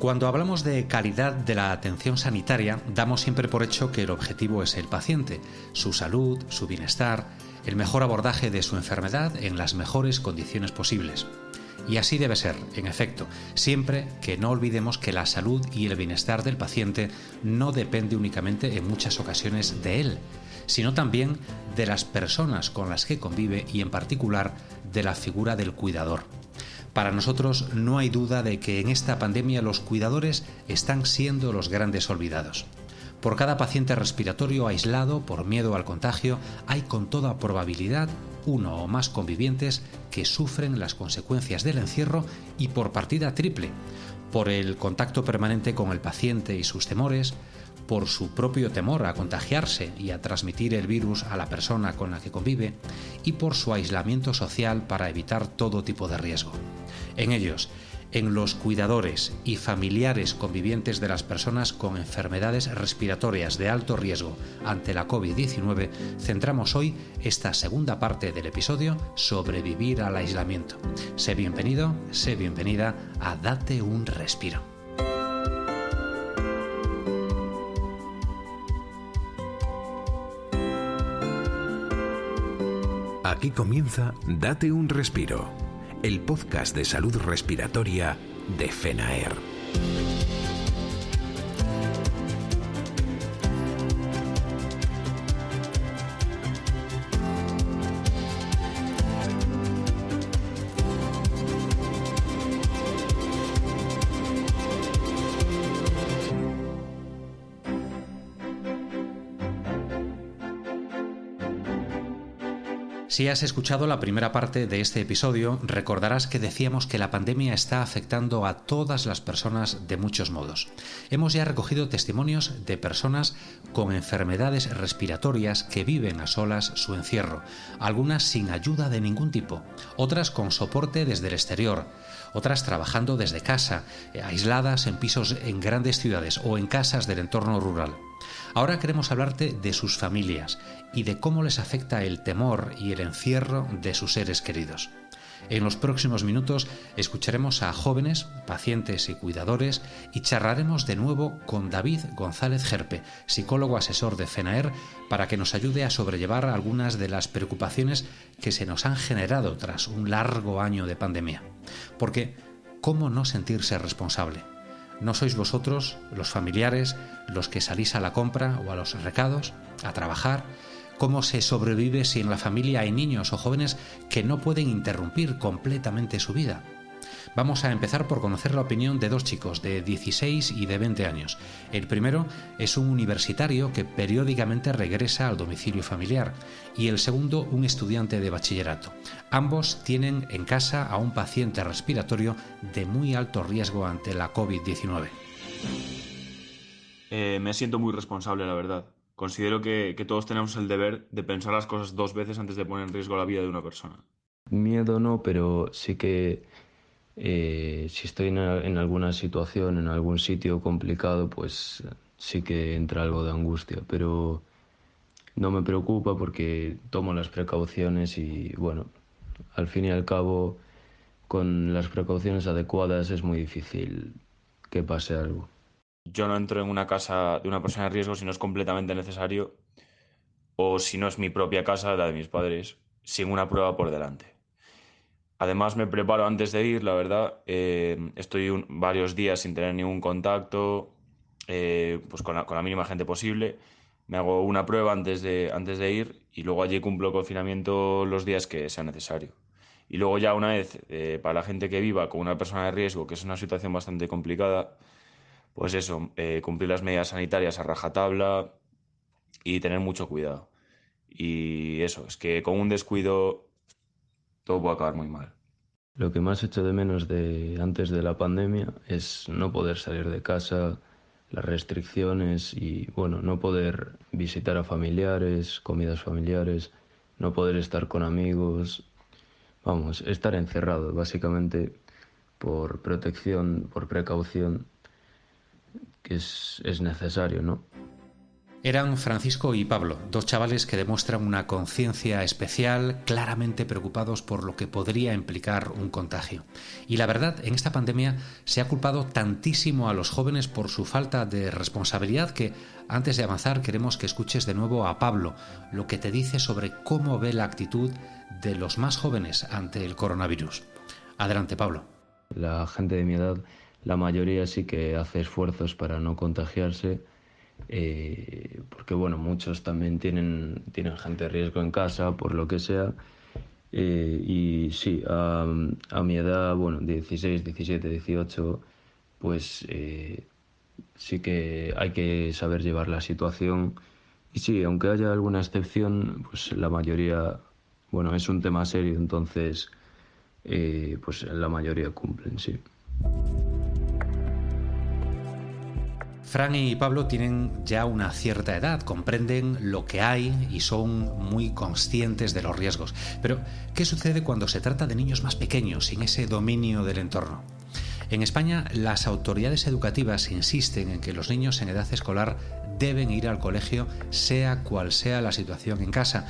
Cuando hablamos de calidad de la atención sanitaria, damos siempre por hecho que el objetivo es el paciente, su salud, su bienestar, el mejor abordaje de su enfermedad en las mejores condiciones posibles. Y así debe ser, en efecto, siempre que no olvidemos que la salud y el bienestar del paciente no depende únicamente en muchas ocasiones de él, sino también de las personas con las que convive y en particular de la figura del cuidador. Para nosotros no hay duda de que en esta pandemia los cuidadores están siendo los grandes olvidados. Por cada paciente respiratorio aislado por miedo al contagio, hay con toda probabilidad uno o más convivientes que sufren las consecuencias del encierro y por partida triple, por el contacto permanente con el paciente y sus temores, por su propio temor a contagiarse y a transmitir el virus a la persona con la que convive y por su aislamiento social para evitar todo tipo de riesgo. En ellos, en los cuidadores y familiares convivientes de las personas con enfermedades respiratorias de alto riesgo ante la COVID-19, centramos hoy esta segunda parte del episodio Sobrevivir al aislamiento. Sé bienvenido, sé bienvenida a Date un Respiro. Aquí comienza Date un Respiro, el podcast de salud respiratoria de FENAER. Si has escuchado la primera parte de este episodio, recordarás que decíamos que la pandemia está afectando a todas las personas de muchos modos. Hemos ya recogido testimonios de personas con enfermedades respiratorias que viven a solas su encierro, algunas sin ayuda de ningún tipo, otras con soporte desde el exterior, otras trabajando desde casa, aisladas en pisos en grandes ciudades o en casas del entorno rural. Ahora queremos hablarte de sus familias y de cómo les afecta el temor y el encierro de sus seres queridos. En los próximos minutos escucharemos a jóvenes, pacientes y cuidadores y charlaremos de nuevo con David González Gerpe, psicólogo asesor de FENAER, para que nos ayude a sobrellevar algunas de las preocupaciones que se nos han generado tras un largo año de pandemia. Porque, ¿cómo no sentirse responsable? ¿No sois vosotros, los familiares, los que salís a la compra o a los recados, a trabajar? ¿Cómo se sobrevive si en la familia hay niños o jóvenes que no pueden interrumpir completamente su vida? Vamos a empezar por conocer la opinión de dos chicos de 16 y de 20 años. El primero es un universitario que periódicamente regresa al domicilio familiar y el segundo un estudiante de bachillerato. Ambos tienen en casa a un paciente respiratorio de muy alto riesgo ante la COVID-19. Me siento muy responsable, la verdad. Considero que todos tenemos el deber de pensar las cosas dos veces antes de poner en riesgo la vida de una persona. Miedo no, pero sí que si estoy en alguna situación, en algún sitio complicado, pues sí que entra algo de angustia, pero no me preocupa porque tomo las precauciones y bueno, al fin y al cabo, con las precauciones adecuadas es muy difícil que pase algo. Yo no entro en una casa de una persona de riesgo si no es completamente necesario o si no es mi propia casa, la de mis padres, sin una prueba por delante. Además me preparo antes de ir, la verdad. Estoy varios días sin tener ningún contacto, pues con la mínima gente posible. Me hago una prueba antes de ir y luego allí cumplo confinamiento los días que sea necesario. Y luego ya una vez, para la gente que viva con una persona de riesgo, que es una situación bastante complicada, pues eso, cumplir las medidas sanitarias a rajatabla y tener mucho cuidado. Y eso, es que con un descuido todo puede acabar muy mal. Lo que más echo de menos de antes de la pandemia es no poder salir de casa, las restricciones y, bueno, no poder visitar a familiares, comidas familiares, no poder estar con amigos. Vamos, estar encerrado, básicamente, por protección, por precaución, que es necesario, ¿no? Eran Francisco y Pablo, dos chavales que demuestran una conciencia especial, claramente preocupados por lo que podría implicar un contagio. Y la verdad, en esta pandemia se ha culpado tantísimo a los jóvenes por su falta de responsabilidad que, antes de avanzar, queremos que escuches de nuevo a Pablo, lo que te dice sobre cómo ve la actitud de los más jóvenes ante el coronavirus. Adelante, Pablo. La gente de mi edad, la mayoría sí que hace esfuerzos para no contagiarse. Porque bueno, muchos también tienen gente de riesgo en casa, por lo que sea, y sí, a mi edad, bueno, 16, 17, 18, pues sí que hay que saber llevar la situación, y sí, aunque haya alguna excepción, pues la mayoría, bueno, es un tema serio, entonces pues la mayoría cumplen, sí. Fran y Pablo tienen ya una cierta edad, comprenden lo que hay y son muy conscientes de los riesgos. Pero, ¿qué sucede cuando se trata de niños más pequeños, sin ese dominio del entorno? En España, las autoridades educativas insisten en que los niños en edad escolar deben ir al colegio, sea cual sea la situación en casa,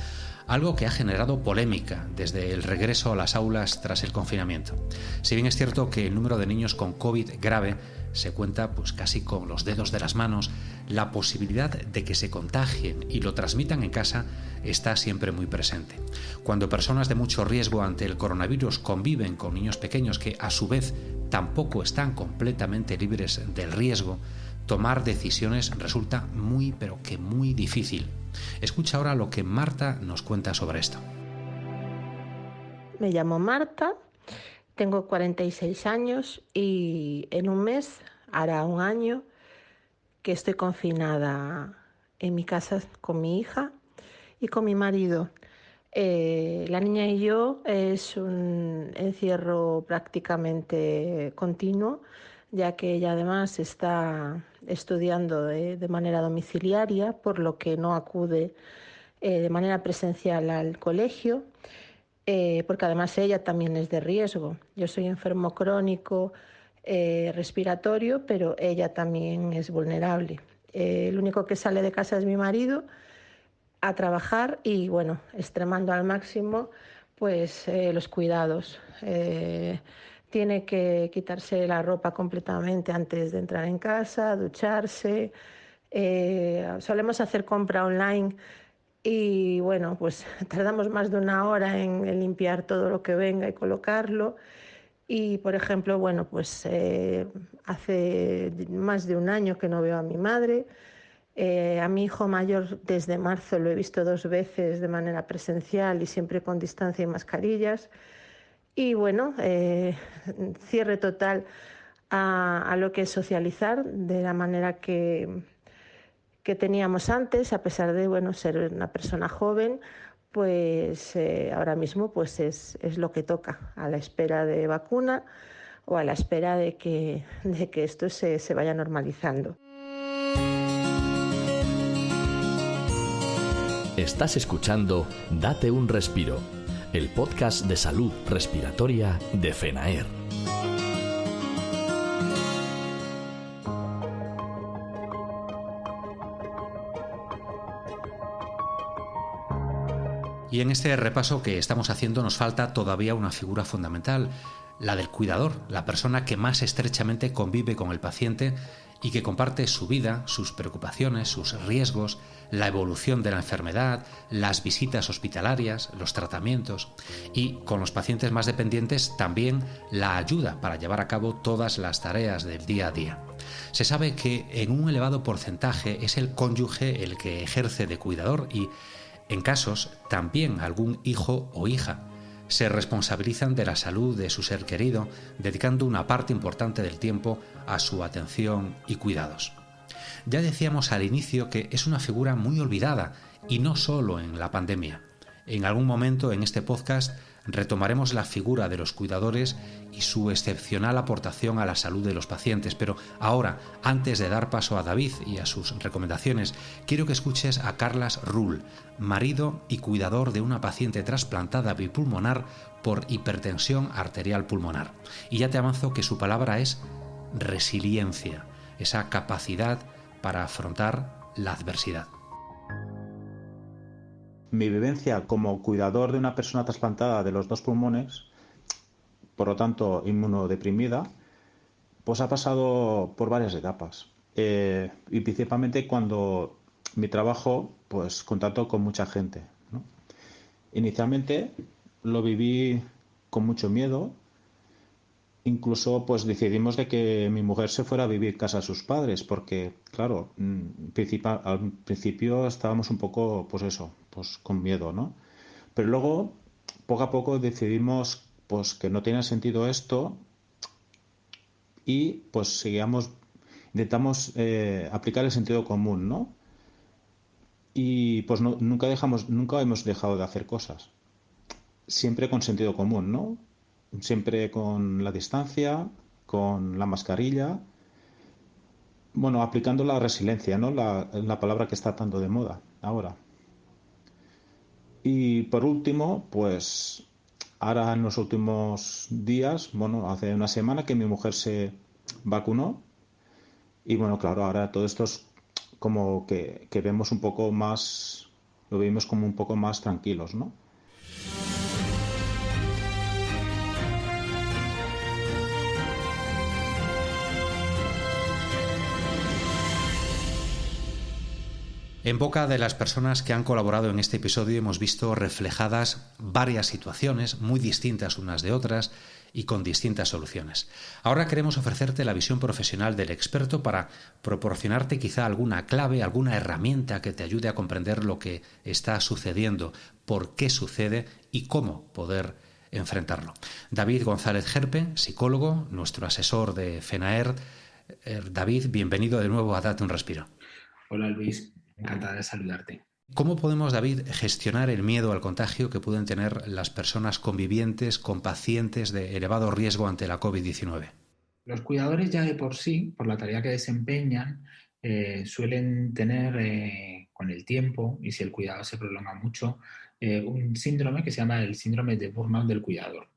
algo que ha generado polémica desde el regreso a las aulas tras el confinamiento. Si bien es cierto que el número de niños con COVID grave se cuenta pues casi con los dedos de las manos, la posibilidad de que se contagien y lo transmitan en casa está siempre muy presente. Cuando personas de mucho riesgo ante el coronavirus conviven con niños pequeños que a su vez tampoco están completamente libres del riesgo, tomar decisiones resulta muy pero que muy difícil. Escucha ahora lo que Marta nos cuenta sobre esto. Me llamo Marta, tengo 46 años y en un mes hará un año que estoy confinada en mi casa con mi hija y con mi marido. La niña y yo es un encierro prácticamente continuo, ya que ella además está estudiando de manera domiciliaria, por lo que no acude de manera presencial al colegio, porque además ella también es de riesgo. Yo soy enfermo crónico respiratorio, pero ella también es vulnerable. El único que sale de casa es mi marido a trabajar y bueno, extremando al máximo pues los cuidados. Tiene que quitarse la ropa completamente antes de entrar en casa, ducharse. Solemos hacer compra online y bueno, pues tardamos más de una hora en limpiar todo lo que venga y colocarlo. Y por ejemplo, bueno, pues hace más de un año que no veo a mi madre. A mi hijo mayor desde marzo lo he visto 2 veces de manera presencial y siempre con distancia y mascarillas. Y bueno, cierre total a lo que es socializar de la manera que teníamos antes, a pesar de bueno, ser una persona joven, pues ahora mismo pues es lo que toca, a la espera de vacuna o a la espera de que esto se vaya normalizando. Estás escuchando Date un Respiro, el podcast de salud respiratoria de FENAER. Y en este repaso que estamos haciendo nos falta todavía una figura fundamental, la del cuidador, la persona que más estrechamente convive con el paciente y que comparte su vida, sus preocupaciones, sus riesgos, la evolución de la enfermedad, las visitas hospitalarias, los tratamientos y, con los pacientes más dependientes, también la ayuda para llevar a cabo todas las tareas del día a día. Se sabe que en un elevado porcentaje es el cónyuge el que ejerce de cuidador y, en casos, también algún hijo o hija. Se responsabilizan de la salud de su ser querido, dedicando una parte importante del tiempo a su atención y cuidados. Ya decíamos al inicio que es una figura muy olvidada, y no solo en la pandemia. En algún momento en este podcast retomaremos la figura de los cuidadores y su excepcional aportación a la salud de los pacientes, pero ahora, antes de dar paso a David y a sus recomendaciones, quiero que escuches a Carles Rull, marido y cuidador de una paciente trasplantada bipulmonar por hipertensión arterial pulmonar. Y ya te avanzo que su palabra es resiliencia, esa capacidad para afrontar la adversidad. mi vivencia como cuidador de una persona trasplantada de los 2 pulmones, por lo tanto inmunodeprimida, pues ha pasado por varias etapas. Y principalmente cuando mi trabajo, pues contacto con mucha gente, ¿no? Inicialmente lo viví con mucho miedo. Incluso pues decidimos de que mi mujer se fuera a vivir casa de sus padres, porque claro, al principio estábamos un poco, pues eso, pues con miedo, ¿no? Pero luego, poco a poco decidimos pues que no tenía sentido esto y pues intentamos aplicar el sentido común, ¿no? Y pues nunca hemos dejado de hacer cosas. Siempre con sentido común, ¿no? Siempre con la distancia, con la mascarilla, bueno, aplicando la resiliencia, ¿no? La palabra que está tanto de moda ahora. Y por último, pues ahora en los últimos días, bueno, hace una semana que mi mujer se vacunó y bueno, claro, ahora todo esto es como que vemos un poco más, lo vimos como un poco más tranquilos, ¿no? En boca de las personas que han colaborado en este episodio hemos visto reflejadas varias situaciones muy distintas unas de otras y con distintas soluciones. Ahora queremos ofrecerte la visión profesional del experto para proporcionarte quizá alguna clave, alguna herramienta que te ayude a comprender lo que está sucediendo, por qué sucede y cómo poder enfrentarlo. David González Gerpe, psicólogo, nuestro asesor de FENAER. David, bienvenido de nuevo a Date un Respiro. Hola Luis, encantada de saludarte. ¿Cómo podemos, David, gestionar el miedo al contagio que pueden tener las personas convivientes con pacientes de elevado riesgo ante la COVID-19? Los cuidadores ya de por sí, por la tarea que desempeñan, suelen tener con el tiempo, y si el cuidado se prolonga mucho, un síndrome que se llama el síndrome de burnout del cuidador,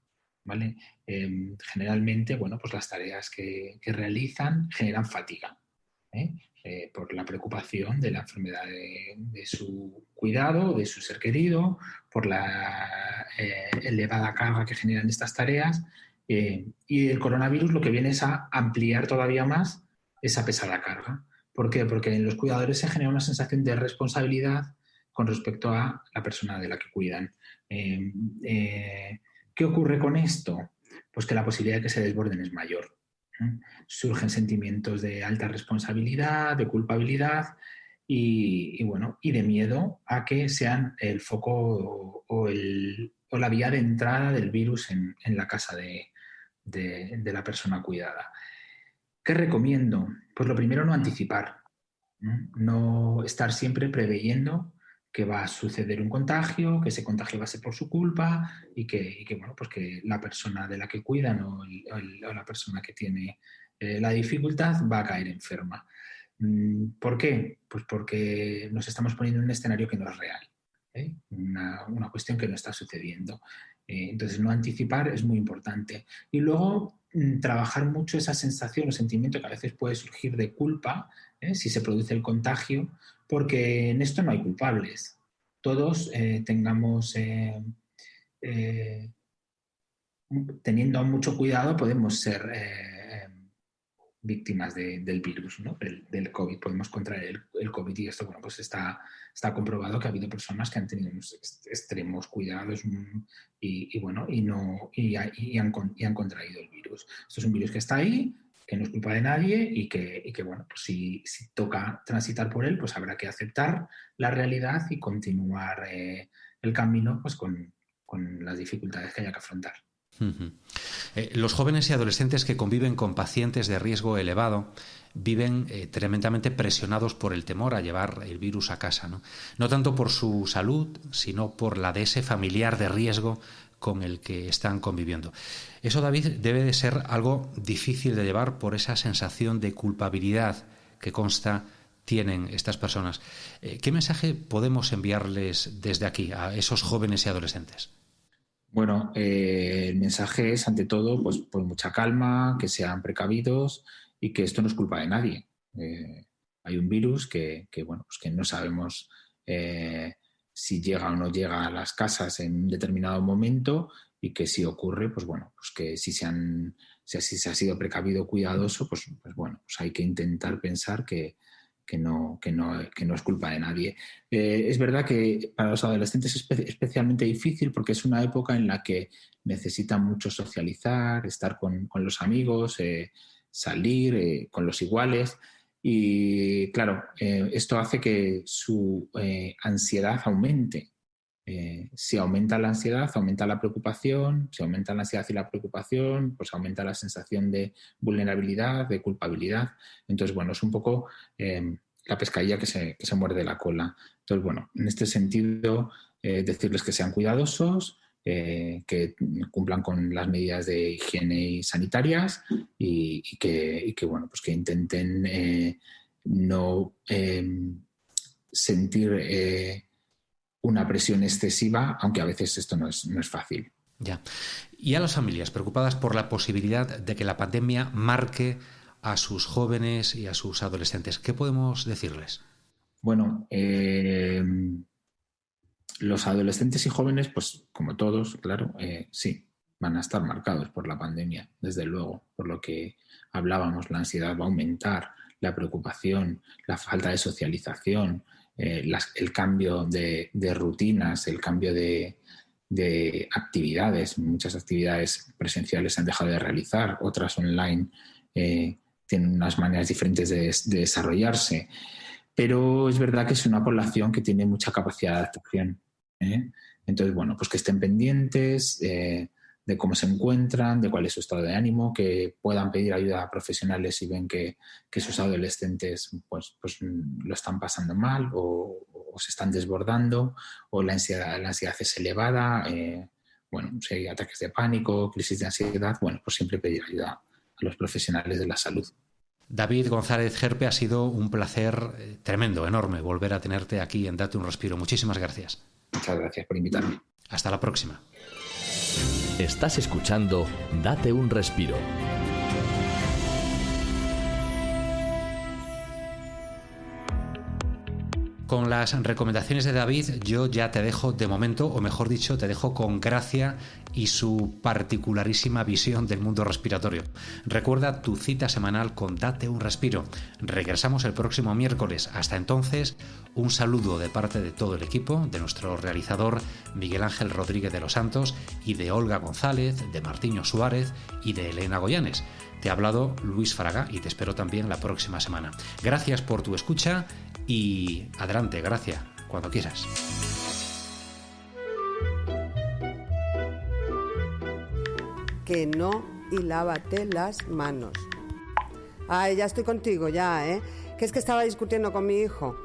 ¿vale? Generalmente, bueno, pues las tareas que realizan generan fatiga, por la preocupación de la enfermedad de su cuidado, de su ser querido, por la elevada carga que generan estas tareas. Y el coronavirus lo que viene es a ampliar todavía más esa pesada carga. ¿Por qué? Porque en los cuidadores se genera una sensación de responsabilidad con respecto a la persona de la que cuidan. ¿Qué ocurre con esto? Pues que la posibilidad de que se desborden es mayor. Surgen sentimientos de alta responsabilidad, de culpabilidad y de miedo a que sean el foco o la vía de entrada del virus en la casa de la persona cuidada. ¿Qué recomiendo? Pues lo primero, no anticipar, no estar siempre preveyendo que va a suceder un contagio, que ese contagio va a ser por su culpa y que la persona de la que cuidan o la persona que tiene la dificultad va a caer enferma. ¿Por qué? Pues porque nos estamos poniendo en un escenario que no es real, una cuestión que no está sucediendo. Entonces, no anticipar es muy importante. Y luego, trabajar mucho esa sensación o sentimiento que a veces puede surgir de culpa, si se produce el contagio, porque en esto no hay culpables. Todos teniendo mucho cuidado, podemos ser víctimas del virus, ¿no? del COVID. Podemos contraer el COVID y esto, pues está comprobado que ha habido personas que han tenido unos extremos cuidados y han contraído el virus. Esto es un virus que está ahí, que no es culpa de nadie y que pues si toca transitar por él, pues habrá que aceptar la realidad y continuar el camino pues con las dificultades que haya que afrontar. Los jóvenes y adolescentes que conviven con pacientes de riesgo elevado viven tremendamente presionados por el temor a llevar el virus a casa, no tanto por su salud, sino por la de ese familiar de riesgo con el que están conviviendo. Eso, David, debe de ser algo difícil de llevar por esa sensación de culpabilidad que consta tienen estas personas. ¿Qué mensaje podemos enviarles desde aquí a esos jóvenes y adolescentes? Bueno, el mensaje es, ante todo, pues mucha calma, que sean precavidos y que esto no es culpa de nadie. Hay un virus que no sabemos si llega o no llega a las casas en un determinado momento, y que si ocurre, pues bueno, pues que si se ha sido precavido, cuidadoso, pues bueno, pues hay que intentar pensar que no es culpa de nadie. Es verdad que para los adolescentes es especialmente difícil porque es una época en la que necesitan mucho socializar, estar con los amigos, salir con los iguales. Y claro, esto hace que su ansiedad aumente. Si aumenta la ansiedad, aumenta la preocupación. Si aumenta la ansiedad y la preocupación, pues aumenta la sensación de vulnerabilidad, de culpabilidad. Entonces, bueno, es un poco la pescadilla que se muerde la cola. Entonces, bueno, en este sentido, decirles que sean cuidadosos, que cumplan con las medidas de higiene y sanitarias y que bueno, pues que intenten no sentir una presión excesiva, aunque a veces esto no es fácil. Ya. Y a las familias preocupadas por la posibilidad de que la pandemia marque a sus jóvenes y a sus adolescentes, ¿qué podemos decirles? Bueno, los adolescentes y jóvenes, pues como todos, claro, sí, van a estar marcados por la pandemia, desde luego, por lo que hablábamos, la ansiedad va a aumentar, la preocupación, la falta de socialización, el cambio de rutinas, el cambio de actividades. Muchas actividades presenciales se han dejado de realizar, otras online tienen unas maneras diferentes de desarrollarse. Pero es verdad que es una población que tiene mucha capacidad de adaptación. Entonces, bueno, pues que estén pendientes de cómo se encuentran, de cuál es su estado de ánimo, que puedan pedir ayuda a profesionales si ven que sus adolescentes pues lo están pasando mal o se están desbordando, o la ansiedad es elevada, bueno, si hay ataques de pánico, crisis de ansiedad, bueno, pues siempre pedir ayuda a los profesionales de la salud. David González Gerpe, ha sido un placer tremendo, enorme, volver a tenerte aquí en Date un Respiro. Muchísimas gracias. Muchas gracias por invitarme. Hasta la próxima. Estás escuchando Date un Respiro. Con las recomendaciones de David, yo ya te dejo de momento, o mejor dicho, te dejo con Gracia y su particularísima visión del mundo respiratorio. Recuerda tu cita semanal con Date un Respiro. Regresamos el próximo miércoles. Hasta entonces, un saludo de parte de todo el equipo, de nuestro realizador Miguel Ángel Rodríguez de los Santos y de Olga González, de Martiño Suárez y de Elena Goyanes. Te ha hablado Luis Fraga y te espero también la próxima semana. Gracias por tu escucha y adelante, Gracia, cuando quieras. Que no y lávate las manos. Ay, ya estoy contigo, ya, ¿eh? Que es que estaba discutiendo con mi hijo.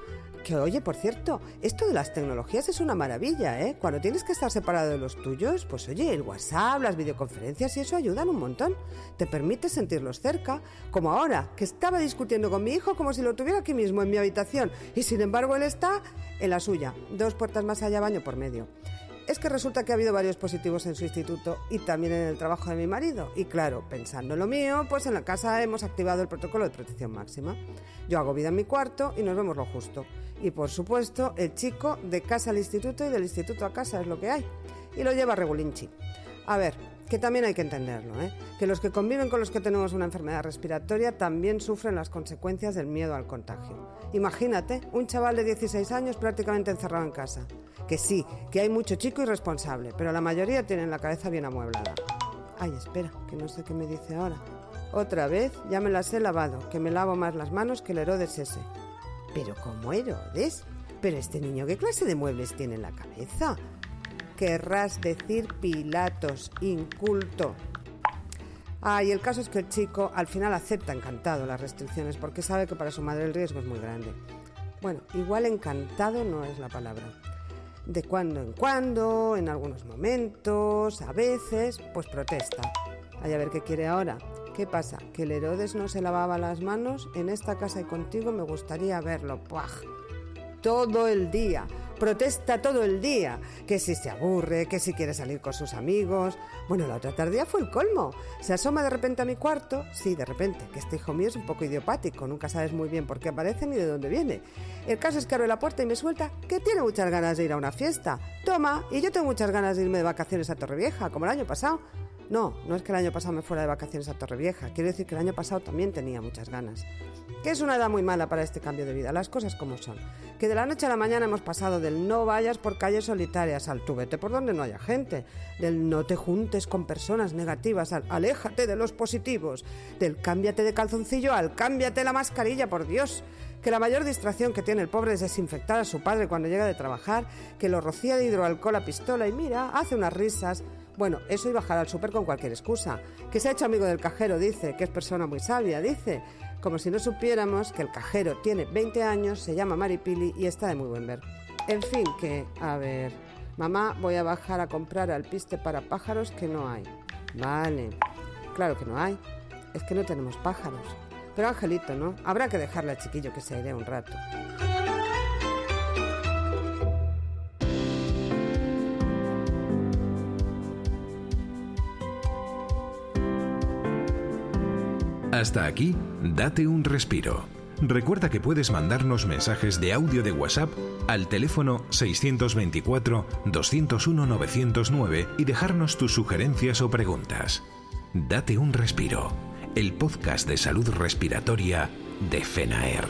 Que oye, por cierto, esto de las tecnologías es una maravilla, ¿eh? Cuando tienes que estar separado de los tuyos, pues oye, el WhatsApp, las videoconferencias y eso ayudan un montón. Te permite sentirlos cerca, como ahora, que estaba discutiendo con mi hijo como si lo tuviera aquí mismo en mi habitación y sin embargo él está en la suya, 2 puertas más allá, baño por medio. Es que resulta que ha habido varios positivos en su instituto y también en el trabajo de mi marido. Y claro, pensando en lo mío, pues en la casa hemos activado el protocolo de protección máxima. Yo hago vida en mi cuarto y nos vemos lo justo. Y por supuesto, el chico de casa al instituto y del instituto a casa es lo que hay. Y lo lleva regulinchi. A ver, que también hay que entenderlo, ¿eh? Que los que conviven con los que tenemos una enfermedad respiratoria también sufren las consecuencias del miedo al contagio. Imagínate, un chaval de 16 años prácticamente encerrado en casa. Que sí, que hay mucho chico irresponsable, pero la mayoría tienen la cabeza bien amueblada. Ay, espera, que no sé qué me dice ahora. Otra vez, ya me las he lavado, que me lavo más las manos que el Herodes ese. ¿Pero cómo Herodes? ¿Pero este niño qué clase de muebles tiene en la cabeza? Querrás decir Pilatos, inculto. Y el caso es que el chico al final acepta encantado las restricciones porque sabe que para su madre el riesgo es muy grande. Bueno, igual encantado no es la palabra. De cuando en cuando, en algunos momentos, a veces, pues protesta. A ver qué quiere ahora. ¿Qué pasa? ¿Que el Herodes no se lavaba las manos? En esta casa y contigo me gustaría verlo. ¡Puaj! Todo el día. protesta todo el día, que si se aburre, que si quiere salir con sus amigos. Bueno, la otra tardía fue el colmo. Se asoma de repente a mi cuarto, sí, de repente, que este hijo mío es un poco idiopático, nunca sabes muy bien por qué aparece ni de dónde viene. El caso es que abre la puerta y me suelta que tiene muchas ganas de ir a una fiesta. Toma, y yo tengo muchas ganas de irme de vacaciones a Torrevieja, como el año pasado. No es que el año pasado me fuera de vacaciones a Torrevieja, quiero decir que el año pasado también tenía muchas ganas. Que es una edad muy mala para este cambio de vida, las cosas como son. Que de la noche a la mañana hemos pasado del no vayas por calles solitarias al tú vete por donde no haya gente, del no te juntes con personas negativas al aléjate de los positivos, del cámbiate de calzoncillo al cámbiate la mascarilla, por Dios. Que la mayor distracción que tiene el pobre es desinfectar a su padre cuando llega de trabajar, que lo rocía de hidroalcohol a pistola y mira, hace unas risas. Bueno, eso y bajar al súper con cualquier excusa. Que se ha hecho amigo del cajero, dice, que es persona muy sabia, dice. Como si no supiéramos que el cajero tiene 20 años, se llama Maripili y está de muy buen ver. En fin, que, a ver, mamá, voy a bajar a comprar alpiste para pájaros que no hay. Vale, claro que no hay, es que no tenemos pájaros. Pero Angelito, ¿no? Habrá que dejarle al chiquillo que se airee un rato. Hasta aquí, date un respiro. Recuerda que puedes mandarnos mensajes de audio de WhatsApp al teléfono 624-201-909 y dejarnos tus sugerencias o preguntas. Date un respiro, el podcast de salud respiratoria de FENAER.